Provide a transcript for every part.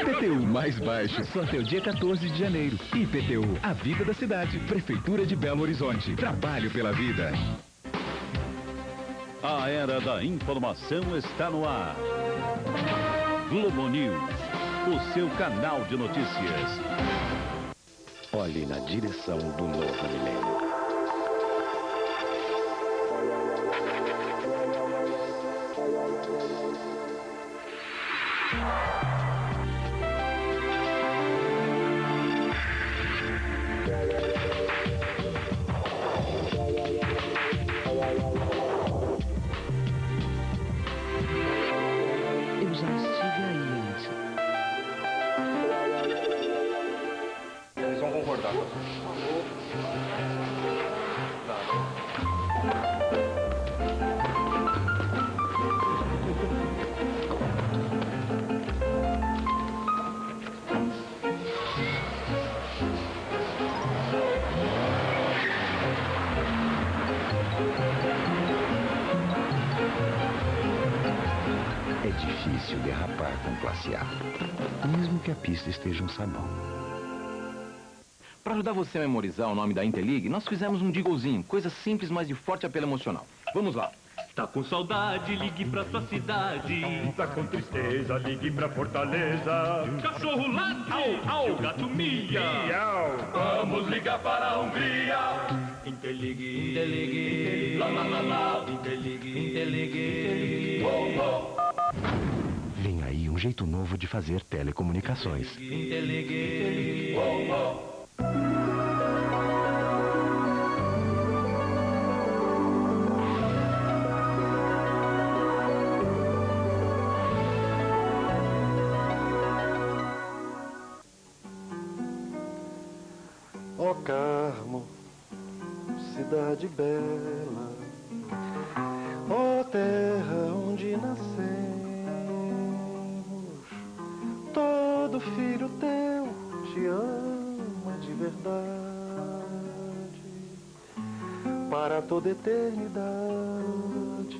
IPTU mais baixo só até o dia 14 de janeiro. IPTU, a vida da cidade. Prefeitura de Belo Horizonte. Trabalho pela vida. A era da informação está no ar. Globo News, o seu canal de notícias. Olhe na direção do novo milênio. Eu já estive aí antes. Eles vão concordar. É difícil derrapar com classe A, mesmo que a pista esteja um sabão. Para ajudar você a memorizar o nome da Interlig, nós fizemos um jinglezinho, coisa simples, mas de forte apelo emocional. Vamos lá. Tá com saudade, ligue pra sua cidade. Tá com tristeza, ligue pra Fortaleza. Cachorro late, au, au, gato mia. Miau. Vamos ligar para a Hungria. Interligue, Interligue, lá, lá, lá, lá. Interligue, Interligue, uou, uou. Vem aí um jeito novo de fazer telecomunicações. Interligue, uou, uou. Ó Carmo, cidade bela, ó terra onde nascemos, todo filho teu te ama de verdade, para toda eternidade.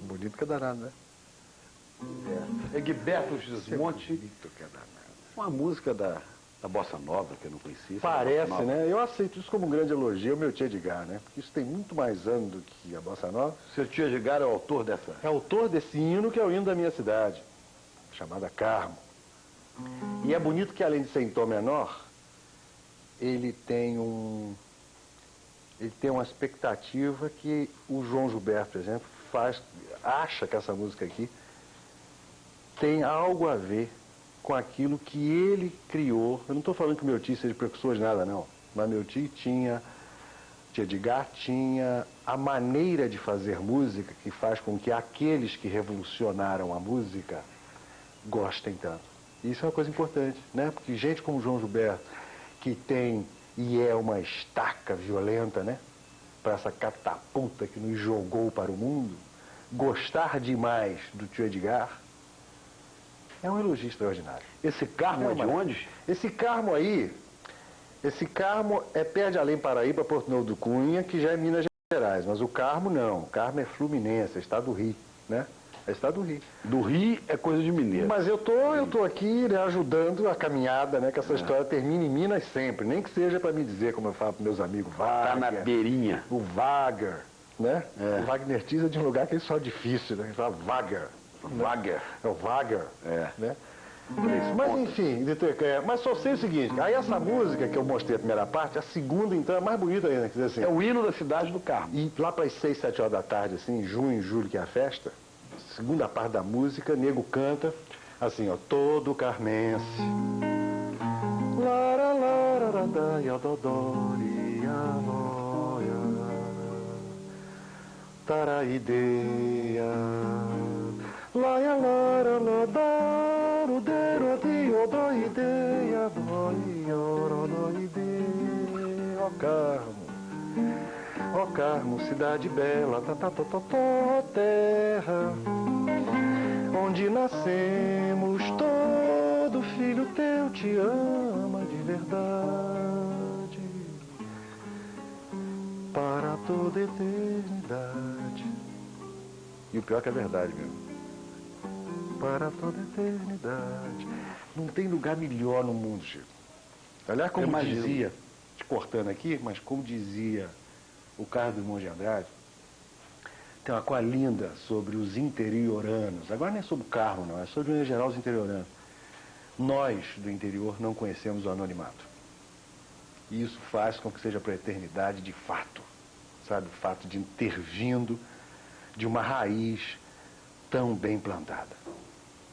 Bonito que é danado, né? Egberto Gismonte, Bonito que é danado. uma música da Bossa Nova, que eu não conhecia. Parece, né? Eu aceito isso como um grande elogio ao meu tio Edgar, né? Porque isso tem muito mais anos do que a Bossa Nova. Seu tio Edgar é o autor dessa? É autor desse hino que é o hino da minha cidade, chamada Carmo. E é bonito que, além de ser em tom menor, ele tem uma expectativa que o João Gilberto, por exemplo, acha que essa música aqui tem algo a ver com aquilo que ele criou. Eu não estou falando que meu tio seja precursor de nada, não. Mas meu tio Edgar tinha a maneira de fazer música que faz com que aqueles que revolucionaram a música gostem tanto. Isso é uma coisa importante, né? Porque gente como João Gilberto, que tem e é uma estaca violenta, né? Para essa catapulta que nos jogou para o mundo, gostar demais do tio Edgar é um elogio extraordinário. Esse Carmo é de onde? Esse Carmo aí, esse Carmo é perto de Além Paraíba, Porto Novo do Cunha, que já é Minas Gerais. Mas o Carmo não, o Carmo é Fluminense, é estado do Rio, né? É estado do Rio. Do Rio é coisa de mineiro. Mas eu tô aqui, né, ajudando a caminhada, né? Que essa história termine em Minas sempre. Nem que seja para me dizer, como eu falo para meus amigos, Wagner. Tá na beirinha. O Wagner, né? O Wagner Tiz é de um lugar que é só difícil, né? Ele fala Wagner. Wagner. É o Wagner. É. Né? Mas enfim, mas só sei o seguinte, aí essa música que eu mostrei a primeira parte, a segunda então é mais bonita ainda, quer dizer assim. É o hino da cidade do Carmo. E lá para as 6, 7 horas da tarde, assim, em junho, julho, que é a festa, segunda parte da música, nego canta, assim, ó, todo carmense. Lara, lara, da, ya, dodori, ya, noia, taraideia. Laia, lara, lodaro, dero, dio, doideia, noioro, doideia, ó Carmo, ó Carmo, cidade bela, tatatotó, terra, onde nascemos, todo filho teu te ama de verdade, para toda eternidade. E o pior que é verdade mesmo. para toda a eternidade. Não tem lugar melhor no mundo, Chico. Aliás, como dizia, te cortando aqui, mas como dizia o Carlos Drummond de Andrade, tem uma coisa linda sobre os interioranos. Agora não é sobre o carro, não, é sobre, em geral, os interioranos. Nós, do interior, não conhecemos o anonimato. E isso faz com que seja para a eternidade de fato. Sabe, o fato de ter vindo de uma raiz tão bem plantada.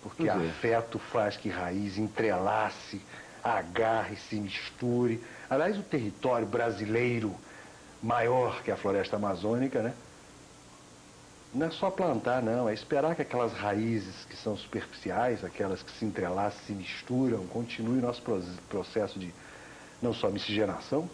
Porque afeto faz que raiz entrelace, agarre, se misture. Aliás, o território brasileiro maior que a floresta amazônica, né? Não é só plantar, não. É esperar que aquelas raízes que são superficiais, aquelas que se entrelaçam, se misturam, continue o nosso processo de não só miscigenação,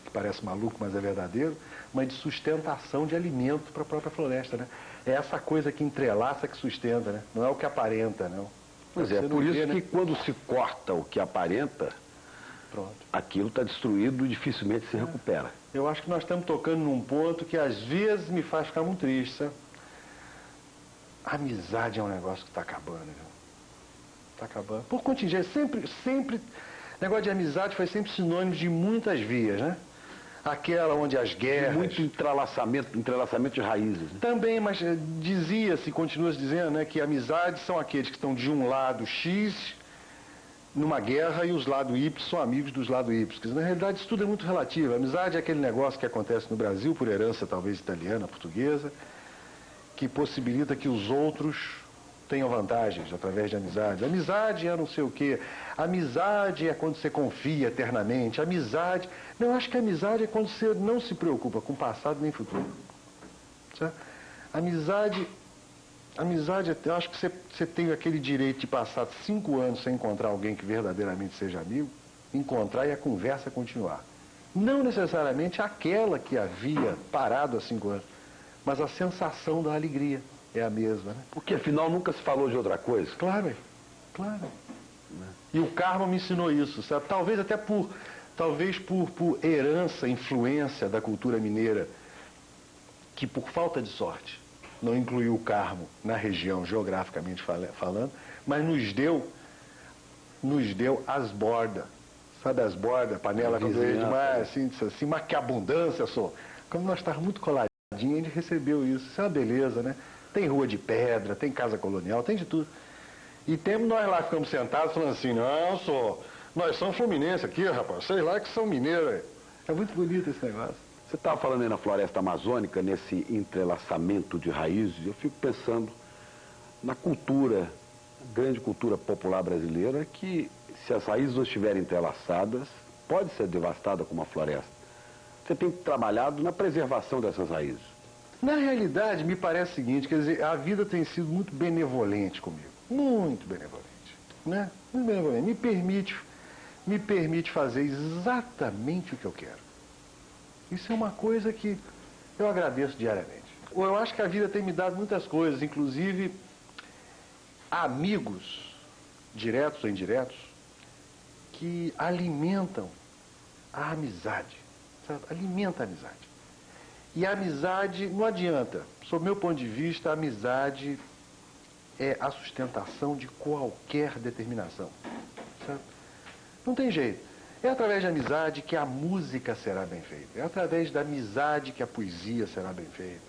que parece maluco, mas é verdadeiro, mas de sustentação de alimento para a própria floresta, né? É essa coisa que entrelaça que sustenta, né? Não é o que aparenta, não. Pois é, por isso que quando se corta o que aparenta, aquilo está destruído e dificilmente se recupera. Eu acho que nós estamos tocando num ponto que às vezes me faz ficar muito triste, sabe? A amizade é um negócio que está acabando, viu? Está acabando. Por contingência, sempre, negócio de amizade foi sempre sinônimo de muitas vias, né? Aquela onde as guerras... Muito entrelaçamento de raízes. Né? Também, mas dizia-se, continua-se dizendo, né, que amizades são aqueles que estão de um lado X numa guerra e os lados Y são amigos dos lados Y. Na realidade, isso tudo é muito relativo. A amizade é aquele negócio que acontece no Brasil, por herança talvez italiana, portuguesa, que possibilita que os outros tenham vantagens através de amizade. Amizade é não sei o quê. Amizade é quando você confia eternamente. Amizade... Não, eu acho que amizade é quando você não se preocupa com passado nem futuro. Certo? Amizade, eu acho que você tem aquele direito de passar 5 anos sem encontrar alguém que verdadeiramente seja amigo, encontrar e a conversa continuar. Não necessariamente aquela que havia parado há 5 anos, mas a sensação da alegria é a mesma, né? Porque afinal nunca se falou de outra coisa. Claro. E o karma me ensinou isso, sabe? Talvez até por herança, influência da cultura mineira, que por falta de sorte não incluiu o Carmo na região, geograficamente falando, mas nos deu as bordas. Sabe as bordas, panela verde demais, assim, mas que abundância só. Como nós estávamos muito coladinhos, a gente recebeu isso. Isso é uma beleza, né? Tem rua de pedra, tem casa colonial, tem de tudo. E temos nós lá, ficamos sentados falando assim, não, nós somos fluminenses aqui, rapaz, sei lá que são mineiros. É muito bonito esse negócio. Você estava falando aí na floresta amazônica, nesse entrelaçamento de raízes, eu fico pensando na cultura, grande cultura popular brasileira, que se as raízes não estiverem entrelaçadas, pode ser devastada como a floresta. Você tem trabalhado na preservação dessas raízes. Na realidade, me parece o seguinte, quer dizer, a vida tem sido muito benevolente comigo. Muito benevolente, né? Muito benevolente. Me permite fazer exatamente o que eu quero. Isso é uma coisa que eu agradeço diariamente. Eu acho que a vida tem me dado muitas coisas, inclusive amigos, diretos ou indiretos, que alimentam a amizade, sabe? Alimenta a amizade. E a amizade não adianta. Sob meu ponto de vista, a amizade é a sustentação de qualquer determinação, sabe? Não tem jeito. É através da amizade que a música será bem feita. É através da amizade que a poesia será bem feita.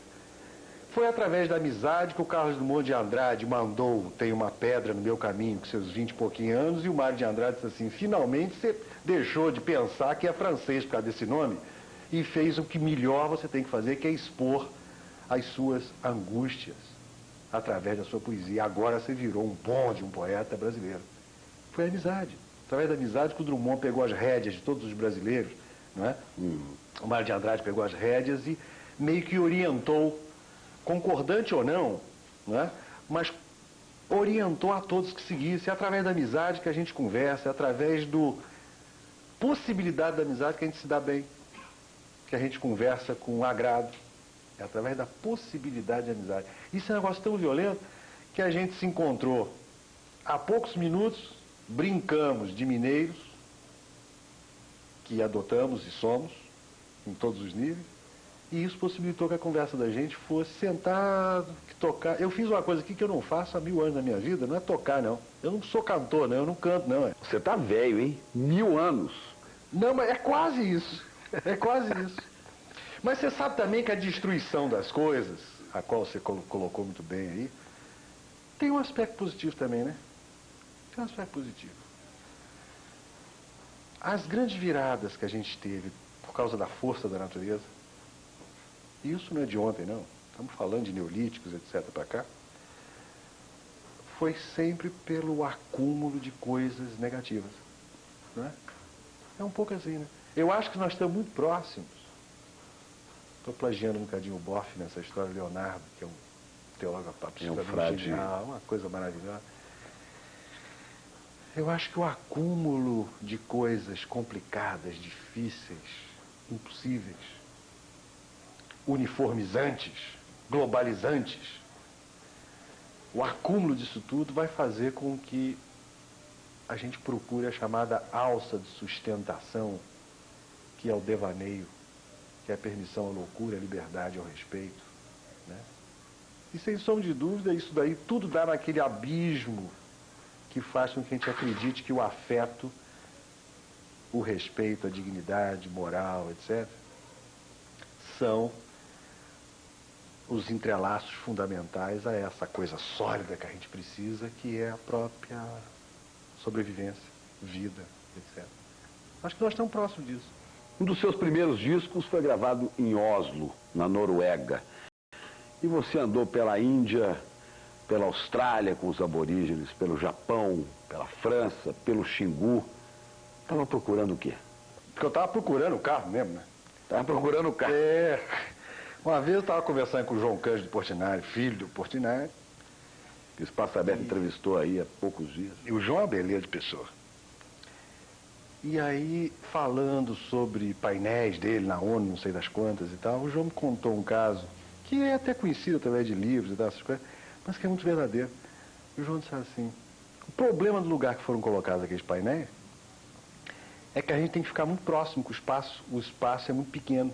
Foi através da amizade que o Carlos Drummond de Andrade mandou Tem uma Pedra no Meu Caminho, com seus 20 e pouquinhos anos, e o Mário de Andrade disse assim, finalmente você deixou de pensar que é francês por causa desse nome, e fez o que melhor você tem que fazer, que é expor as suas angústias através da sua poesia. Agora você virou um poeta brasileiro. Foi a amizade. Através da amizade que o Drummond pegou as rédeas de todos os brasileiros, não é? O Mário de Andrade pegou as rédeas e meio que orientou, concordante ou não, é? Mas orientou a todos que seguissem. É através da amizade que a gente conversa, é através da possibilidade da amizade que a gente se dá bem, que a gente conversa com agrado. É através da possibilidade de amizade. Isso é um negócio tão violento que a gente se encontrou há poucos minutos, brincamos de mineiros, que adotamos e somos, em todos os níveis, E isso possibilitou que a conversa da gente fosse sentado, tocar. Eu fiz uma coisa aqui que eu não faço há 1000 anos na minha vida, não é tocar, não. Eu não sou cantor, não, eu não canto, não. Você tá velho, hein? 1000 anos. Não, mas é quase isso. É quase isso. Mas você sabe também que a destruição das coisas, a qual você colocou muito bem aí, tem um aspecto positivo também, né? Tem um aspecto positivo. As grandes viradas que a gente teve por causa da força da natureza, e isso não é de ontem, não. Estamos falando de neolíticos, etc. para cá. Foi sempre pelo acúmulo de coisas negativas. Não é? É um pouco assim, né? Eu acho que nós estamos muito próximos. Estou plagiando um bocadinho o Boff nessa história, Leonardo, que é um teólogo absolutamente genial, uma coisa maravilhosa. Eu acho que o acúmulo de coisas complicadas, difíceis, impossíveis, uniformizantes, globalizantes, o acúmulo disso tudo vai fazer com que a gente procure a chamada alça de sustentação, que é o devaneio, que é a permissão à loucura, à liberdade, ao respeito, né? E sem sombra de dúvida, isso daí tudo dá naquele abismo que faz com que a gente acredite que o afeto, o respeito, a dignidade, moral, etc., são os entrelaços fundamentais a essa coisa sólida que a gente precisa, que é a própria sobrevivência, vida, etc. Acho que nós estamos próximos disso. Um dos seus primeiros discos foi gravado em Oslo, na Noruega. E você andou pela Índia, pela Austrália com os aborígenes, pelo Japão, pela França, pelo Xingu. Estava procurando o quê? Porque eu estava procurando o carro mesmo, né? Estava procurando o carro. É. Uma vez eu estava conversando com o João Cândido Portinari, filho do Portinari. Que o Espaço Aberto entrevistou aí há poucos dias. E o João é uma beleza de pessoa. E aí, falando sobre painéis dele na ONU, não sei das quantas e tal, o João me contou um caso, que é até conhecido através de livros e dessas coisas, mas que é muito verdadeiro. E o João disse assim, o problema do lugar que foram colocados aqueles painéis é que a gente tem que ficar muito próximo, que o espaço é muito pequeno.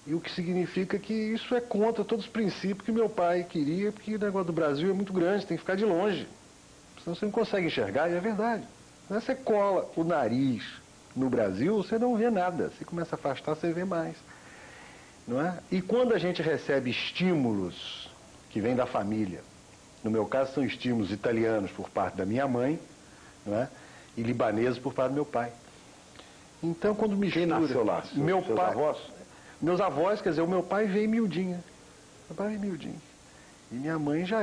E o que significa que isso é contra todos os princípios que meu pai queria, porque o negócio do Brasil é muito grande, tem que ficar de longe. Senão você não consegue enxergar, e é verdade. Quando você cola o nariz no Brasil, você não vê nada. Você começa a afastar, você vê mais. Não é? E quando a gente recebe estímulos que vêm da família, no meu caso são estímulos italianos por parte da minha mãe, não é? E libaneses por parte do meu pai. Então, quando mistura... Quem nasceu lá? Meu seus pai, avós? Meus avós, quer dizer, o meu pai veio miudinho. Meu pai veio miudinho. E minha mãe já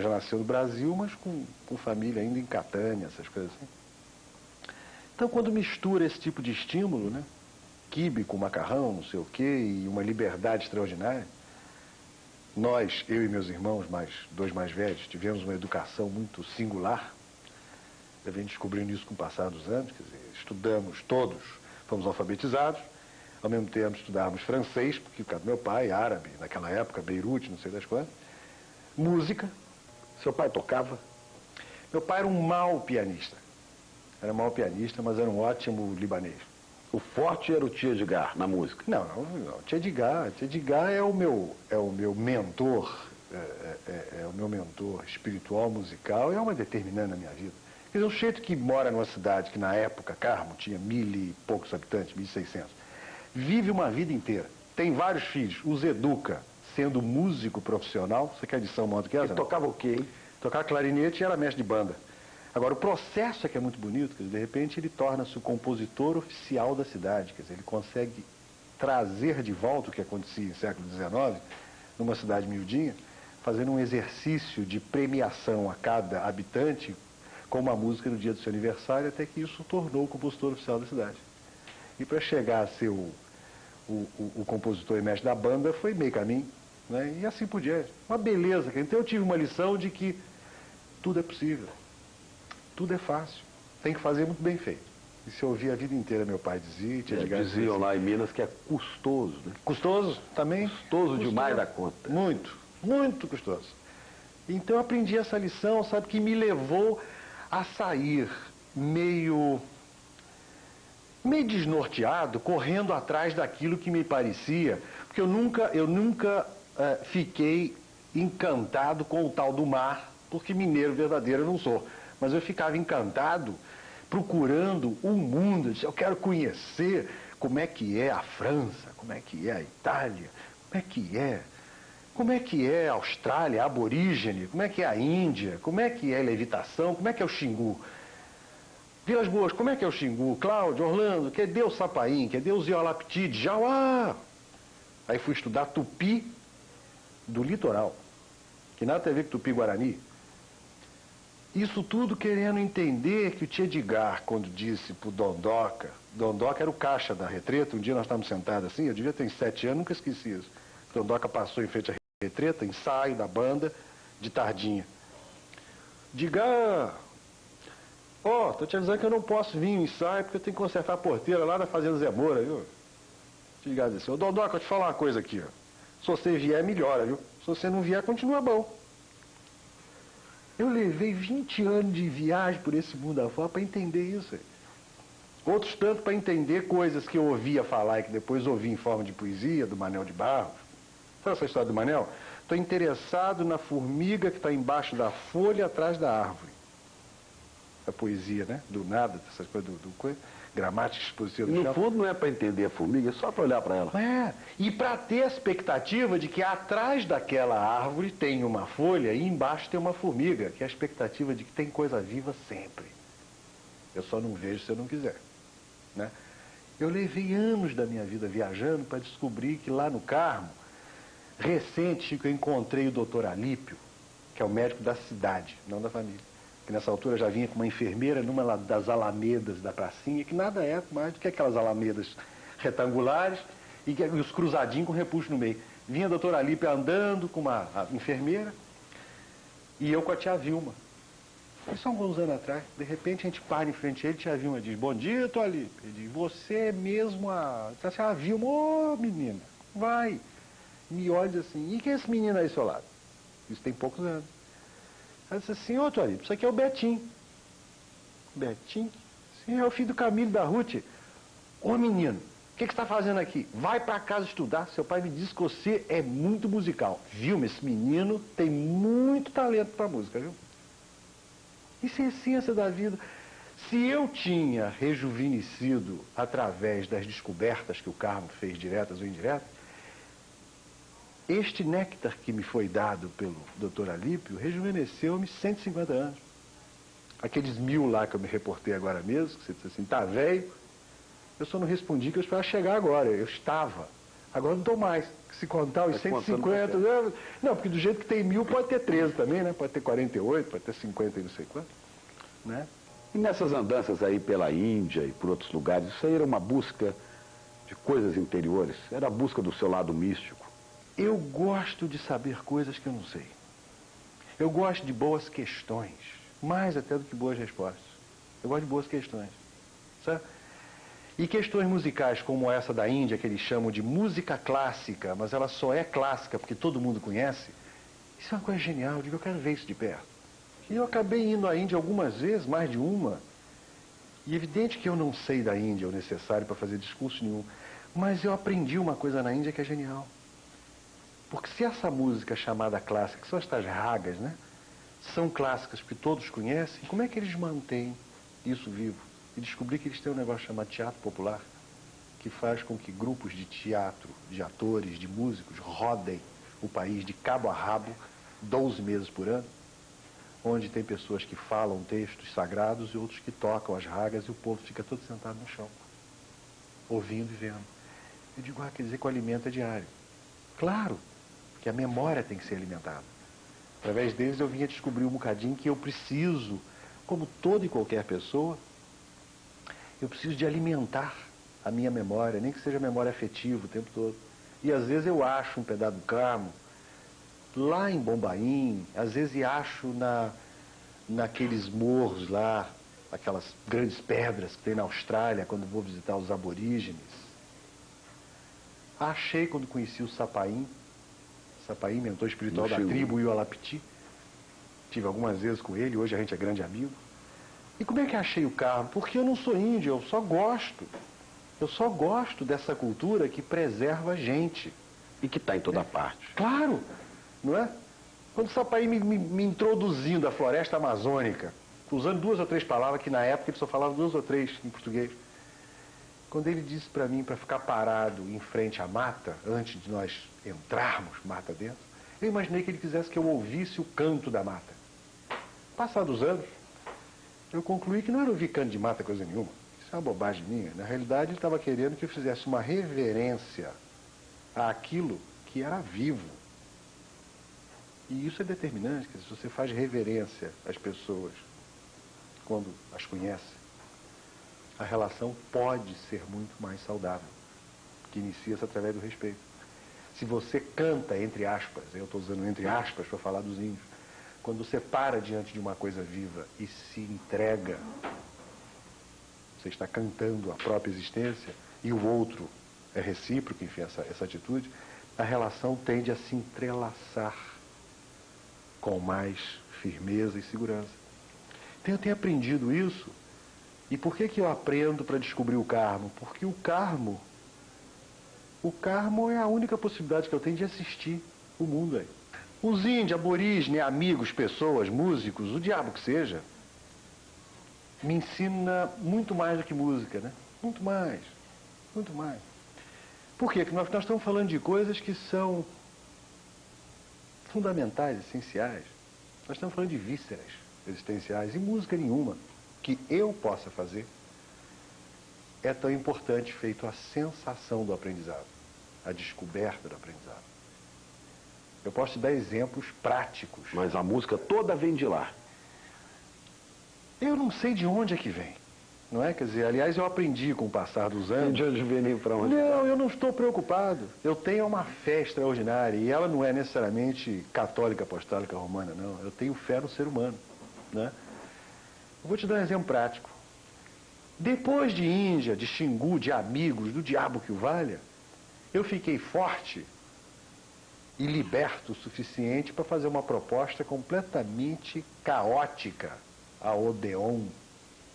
nasceu no Brasil, mas com família ainda em Catânia, essas coisas assim. Então, quando mistura esse tipo de estímulo, né? Quibe com macarrão, não sei o quê, e uma liberdade extraordinária, nós, eu e meus irmãos, dois mais velhos, tivemos uma educação muito singular. Eu venho descobrindo isso com o passar dos anos, quer dizer, estudamos todos, fomos alfabetizados, ao mesmo tempo estudávamos francês, porque o caso do meu pai, árabe, naquela época, Beirute, não sei das quantas, música. Seu pai tocava? Meu pai era um mau pianista. Era um mau pianista, mas era um ótimo libanês. O forte era o Tia Edgar na música? Não. Tia Edgar é o meu mentor, é o meu mentor espiritual, musical, é uma determinante na minha vida. Quer dizer, o sujeito que mora numa cidade que na época, Carmo, tinha 1000 e poucos habitantes, 1.600, vive uma vida inteira, tem vários filhos, os educa, sendo músico profissional. Você quer edição maior do que essa? Ele tocava o quê, hein? Tocava clarinete e era mestre de banda. Agora, o processo é que é muito bonito, quer dizer, de repente ele torna-se o compositor oficial da cidade, quer dizer, ele consegue trazer de volta o que acontecia em século XIX, numa cidade miudinha, fazendo um exercício de premiação a cada habitante com uma música no dia do seu aniversário, até que isso tornou o compositor oficial da cidade. E para chegar a ser o compositor e mestre da banda foi meio caminho, né? E assim por diante. Uma beleza. Então eu tive uma lição de que tudo é possível. Tudo é fácil. Tem que fazer muito bem feito. E se eu ouvir a vida inteira, meu pai dizia... Diziam lá em Minas que é custoso, né? Custoso também. Custoso demais da conta. Muito, muito custoso. Então eu aprendi essa lição, sabe, que me levou a sair meio meio desnorteado, correndo atrás daquilo que me parecia, porque eu nunca fiquei encantado com o tal do mar, porque mineiro verdadeiro eu não sou, mas eu ficava encantado procurando o mundo. Eu quero conhecer como é que é a França, como é que é a Itália, como é que é a Austrália, a aborígene, como é que é a Índia, como é que é a levitação, como é que é o Xingu. Vilas Boas, como é que é o Xingu? Cláudio, Orlando, cadê o Sapaim? Cadê o Ziolaptide? Jauá! Aí fui estudar Tupi do litoral, que nada tem a ver com Tupi-Guarani. Isso tudo querendo entender que o Tchê Edgar, quando disse pro Dondoca era o caixa da retreta, um dia nós estávamos sentados assim, eu devia ter 7 anos, nunca esqueci isso. Dondoca passou em frente à retreta, ensaio da banda, de tardinha. Diga, tô te avisando que eu não posso vir no ensaio, porque eu tenho que consertar a porteira lá na Fazenda Zé Moura, viu? Diga assim, Dondoca, eu te falar uma coisa aqui, ó. Se você vier, melhora, viu? Se você não vier, continua bom. Eu levei 20 anos de viagem por esse mundo afora para entender isso. Outros tanto para entender coisas que eu ouvia falar e que depois ouvi em forma de poesia, do Manel de Barros. Sabe essa história do Manel? Estou interessado na formiga que está embaixo da folha atrás da árvore. A poesia, né? Do nada, essas coisas do coisa. Gramática expositiva do No fundo não é para entender a formiga, é só para olhar para ela. E para ter a expectativa de que atrás daquela árvore tem uma folha e embaixo tem uma formiga, que é a expectativa de que tem coisa viva sempre. Eu só não vejo se eu não quiser, né? Eu levei anos da minha vida viajando para descobrir que lá no Carmo, recente, que eu encontrei o doutor Alípio, que é o médico da cidade, não da família. Que nessa altura já vinha com uma enfermeira numa das alamedas da pracinha, que nada é mais do que aquelas alamedas retangulares e os cruzadinhos com repuxo no meio. Vinha a doutora Alípia andando com a enfermeira e eu com a tia Vilma. Isso há alguns anos atrás. De repente a gente para em frente a ele, tia Vilma diz, bom dia, doutor Alípia. Ele diz, você é mesmo a Vilma. Ô, menina, vai. Me olha e diz assim, e quem é esse menino aí ao seu lado? Isso tem poucos anos. Ela disse assim, ô, Tuarito, isso aqui é o Betinho. Betinho? Sim, é o filho do Camilo da Ruth. Ô, menino, o que você está fazendo aqui? Vai para casa estudar. Seu pai me disse que você é muito musical. Viu, esse menino tem muito talento para música, viu? Isso é a essência da vida. Se eu tinha rejuvenescido através das descobertas que o Carmo fez, diretas ou indiretas, este néctar que me foi dado pelo Dr. Alípio rejuvenesceu-me 150 anos. Aqueles 1000 lá que eu me reportei agora mesmo, que você disse assim, tá velho, eu só não respondi que eu esperava chegar agora, eu estava. Agora não estou mais. Se contar os 150... Não, porque do jeito que tem 1000 pode ter 13 também, né? Pode ter 48, pode ter 50 e não sei quanto, né? E nessas andanças aí pela Índia e por outros lugares, isso aí era uma busca de coisas interiores? Era a busca do seu lado místico? Eu gosto de saber coisas que eu não sei. Eu gosto de boas questões, mais até do que boas respostas. Eu gosto de boas questões, sabe? E questões musicais como essa da Índia, que eles chamam de música clássica, mas ela só é clássica porque todo mundo conhece, isso é uma coisa genial. Eu digo, eu quero ver isso de perto. E eu acabei indo à Índia algumas vezes, mais de uma. E é evidente que eu não sei da Índia o necessário para fazer discurso nenhum, mas eu aprendi uma coisa na Índia que é genial. Porque se essa música chamada clássica, que são estas ragas, né, são clássicas porque todos conhecem, como é que eles mantêm isso vivo? E descobri que eles têm um negócio chamado teatro popular, que faz com que grupos de teatro, de atores, de músicos, rodem o país de cabo a rabo, 12 meses por ano, onde tem pessoas que falam textos sagrados e outros que tocam as ragas e o povo fica todo sentado no chão, ouvindo e vendo. Eu digo, quer dizer que o alimento é diário. Claro que a memória tem que ser alimentada. Através deles eu vinha descobrir um bocadinho que eu preciso, como toda e qualquer pessoa, eu preciso de alimentar a minha memória, nem que seja memória afetiva o tempo todo. E às vezes eu acho um pedaço do Carmo, lá em Bombaim, às vezes acho naqueles morros lá, aquelas grandes pedras que tem na Austrália, quando vou visitar os aborígenes. Achei quando conheci o Sapaim, mentor espiritual da tribo Yualapiti. Tive algumas vezes com ele, hoje a gente é grande amigo. E como é que achei o Carmo? Porque eu não sou índio, eu só gosto. Eu só gosto dessa cultura que preserva a gente. E que está em toda parte. Claro, não é? Quando o Sapaí me introduzindo a floresta amazônica, usando 2 ou 3 palavras, que na época ele só falava 2 ou 3 em português. Quando ele disse para mim para ficar parado em frente à mata, antes de nós entrarmos mata dentro, eu imaginei que ele quisesse que eu ouvisse o canto da mata. Passados anos, eu concluí que não era ouvir canto de mata coisa nenhuma. Isso é uma bobagem minha. Na realidade, ele estava querendo que eu fizesse uma reverência àquilo que era vivo. E isso é determinante, que se você faz reverência às pessoas quando as conhece, a relação pode ser muito mais saudável, que inicia-se através do respeito. Se você canta, entre aspas, eu estou usando entre aspas para falar dos índios, quando você para diante de uma coisa viva e se entrega, você está cantando a própria existência e o outro é recíproco, enfim, essa atitude, a relação tende a se entrelaçar com mais firmeza e segurança. Então eu tenho aprendido isso. E por que eu aprendo para descobrir o karma? Porque o karma é a única possibilidade que eu tenho de assistir o mundo aí. Os índios, aborígenes, amigos, pessoas, músicos, o diabo que seja, me ensina muito mais do que música, né? Muito mais, muito mais. Por quê? Porque nós estamos falando de coisas que são fundamentais, essenciais. Nós estamos falando de vísceras existenciais e música nenhuma que eu possa fazer é tão importante feito a sensação do aprendizado, a descoberta do aprendizado. Eu posso te dar exemplos práticos. Mas a música toda vem de lá. Eu não sei de onde é que vem, não é? Quer dizer, aliás, eu aprendi com o passar dos anos. De onde vem para onde? Não, eu não estou preocupado. Eu tenho uma fé extraordinária e ela não é necessariamente católica, apostólica, romana, não. Eu tenho fé no ser humano, né? Eu vou te dar um exemplo prático. Depois de Índia, de Xingu, de amigos, do diabo que o valha, eu fiquei forte e liberto o suficiente para fazer uma proposta completamente caótica a Odeon,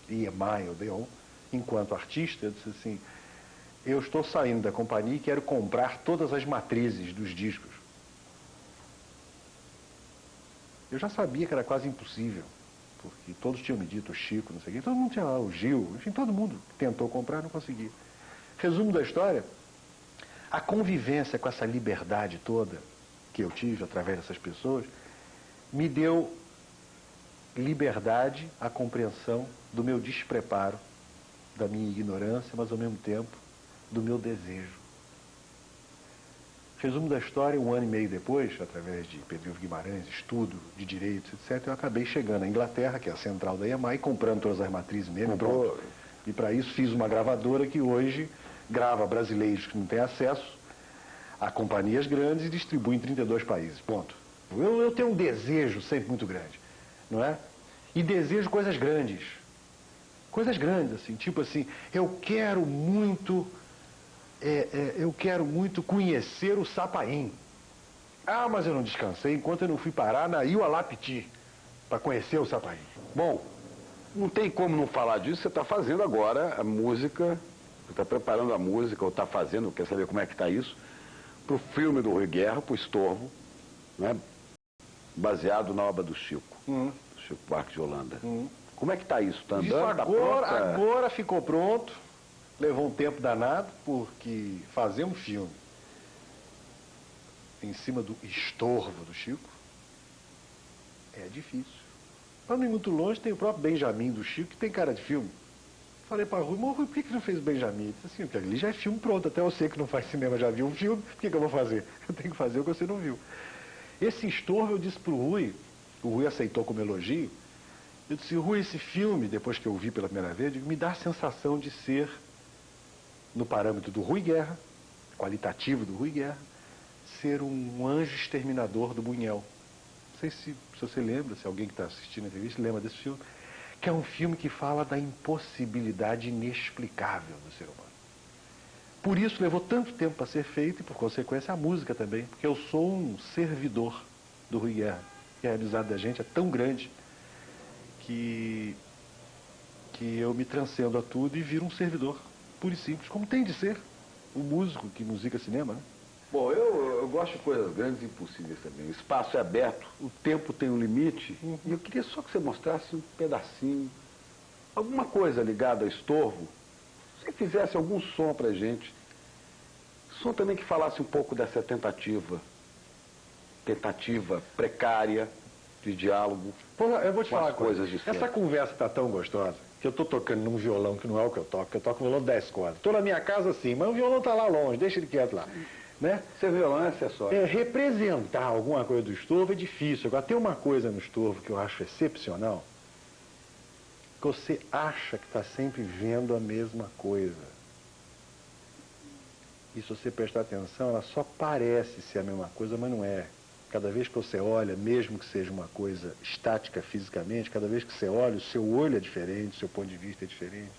EMI Odeon, enquanto artista. Eu disse assim, eu estou saindo da companhia e quero comprar todas as matrizes dos discos. Eu já sabia que era quase impossível, porque todos tinham me dito, o Chico, não sei o quê, todo mundo tinha lá, o Gil, enfim, todo mundo tentou comprar, não conseguia. Resumo da história, a convivência com essa liberdade toda que eu tive através dessas pessoas, me deu liberdade, a compreensão do meu despreparo, da minha ignorância, mas ao mesmo tempo do meu desejo. Resumo da história, 1 ano e meio depois, através de Pedro Guimarães, estudo de direitos, etc., eu acabei chegando à Inglaterra, que é a central da EMI, comprando todas as matrizes mesmo. E para isso fiz uma gravadora que hoje grava brasileiros que não têm acesso a companhias grandes e distribui em 32 países. Ponto. Eu tenho um desejo sempre muito grande, não é? E desejo coisas grandes. Coisas grandes, assim, tipo assim, eu quero muito conhecer o Sapaim. Ah, mas eu não descansei enquanto eu não fui parar na Iualapiti para conhecer o Sapaim. Bom, não tem como não falar disso. Você está fazendo agora a música, você está preparando a música, ou está fazendo, quer saber como é que está isso, para o filme do Rui Guerra, para o Estorvo, né? Baseado na obra do Chico, do Chico Buarque de Holanda. Como é que está isso? Está andando? Isso agora ficou pronto. Levou um tempo danado, porque fazer um filme em cima do Estorvo do Chico é difícil. Para não ir muito longe, tem o próprio Benjamin do Chico, que tem cara de filme. Falei para Rui, mas Rui, por que não fez o Benjamin? Ele disse assim, porque ali já é filme pronto, até você que não faz cinema já viu um filme, por que eu vou fazer? Eu tenho que fazer o que você não viu. Esse Estorvo eu disse para o Rui aceitou como elogio. Eu disse, Rui, esse filme, depois que eu vi pela primeira vez, me dá a sensação de ser, no parâmetro do Rui Guerra, qualitativo do Rui Guerra, ser um anjo exterminador do Buñuel. Não sei se você lembra, se alguém que está assistindo a entrevista lembra desse filme, que é um filme que fala da impossibilidade inexplicável do ser humano. Por isso levou tanto tempo para ser feito e, por consequência, a música também, porque eu sou um servidor do Rui Guerra, e a amizade da gente é tão grande que eu me transcendo a tudo e viro um servidor pura e simples, como tem de ser o músico que musica cinema, né? Bom, eu gosto de coisas grandes e impossíveis também. O espaço é aberto, o tempo tem um limite, e eu queria só que você mostrasse um pedacinho, alguma coisa ligada a estorvo, se fizesse algum som pra gente. Som também que falasse um pouco dessa tentativa precária de diálogo. Pô, eu vou te falar uma coisas coisa. de cena. Essa conversa tá tão gostosa que eu tô tocando num violão que não é o que eu toco um violão de 10 cordas. Tô na minha casa assim, mas o violão tá lá longe, deixa ele quieto lá. Né? Seu violão é acessório. Representar alguma coisa do estorvo é difícil. Agora, tem uma coisa no estorvo que eu acho excepcional, que você acha que está sempre vendo a mesma coisa. E se você prestar atenção, ela só parece ser a mesma coisa, mas não é. Cada vez que você olha, mesmo que seja uma coisa estática fisicamente, cada vez que você olha, o seu olho é diferente, o seu ponto de vista é diferente.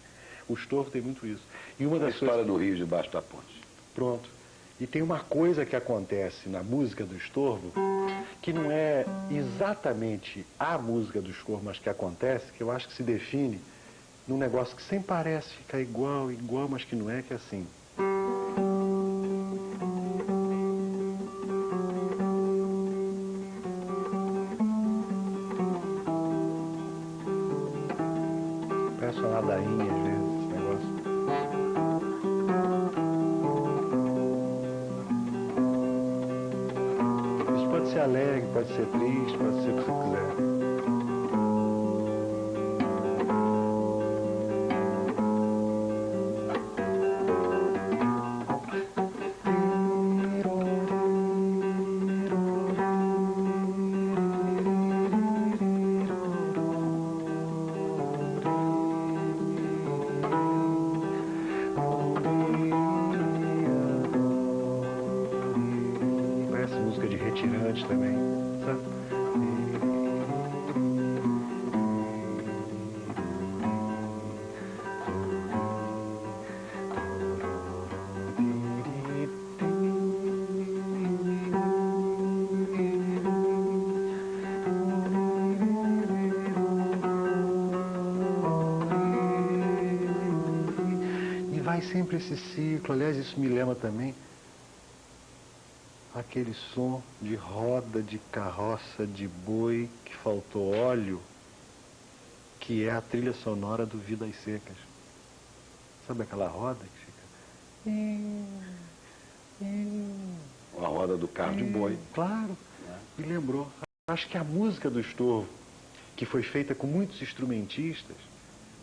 O estorvo tem muito isso. E uma das a história coisas... do Rio debaixo da ponte. Pronto. E tem uma coisa que acontece na música do estorvo, que não é exatamente a música do estorvo, mas que acontece, que eu acho que se define num negócio que sempre parece ficar igual, mas que não é, que é assim. Parece uma ladainha, às vezes, esse negócio. Isso pode ser alegre, pode ser triste, pode ser o que você quiser. Música de retirantes também, sabe? E vai sempre esse ciclo. Aliás, isso me lembra também aquele som de roda de carroça de boi que faltou óleo, que é a trilha sonora do Vidas Secas. Sabe aquela roda que fica... A roda do carro de boi. Claro, me lembrou. Acho que a música do estorvo, que foi feita com muitos instrumentistas,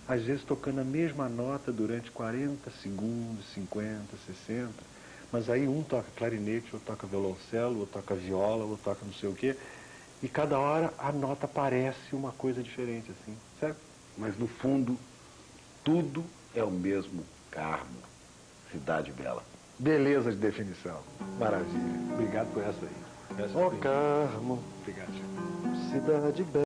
às vezes tocando a mesma nota durante 40 segundos, 50, 60... Mas aí um toca clarinete, ou toca violoncelo, ou toca viola, ou toca não sei o quê. E cada hora a nota parece uma coisa diferente, assim, certo? Mas no fundo, tudo é o mesmo Carmo, Cidade Bela. Beleza de definição. Maravilha. Obrigado por essa aí. Ó Carmo. Obrigado, Chico. Cidade Bela.